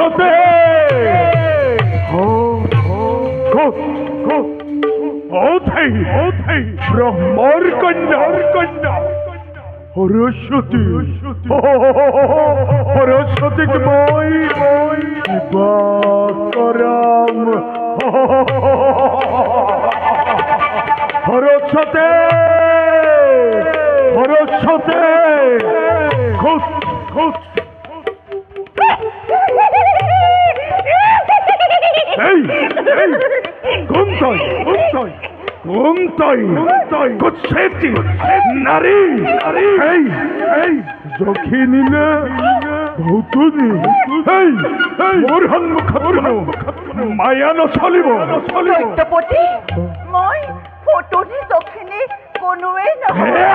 সরস্বতী ব্রহ্মর কন্যা সরস্বতী সরস্বতীকে মই করাম সরস্বতী সরস্বতী খুব খুব এই এই গুমতই গুমতই গুমতই গুমতই কুচ্ছেতি নারী এই এই যখিনি না ভৌতুনি এই এই মোর সন্মুখত মায়া নচলিব সত্যপতি মই ভৌতুনি যখিনি কোনোৱে নহয়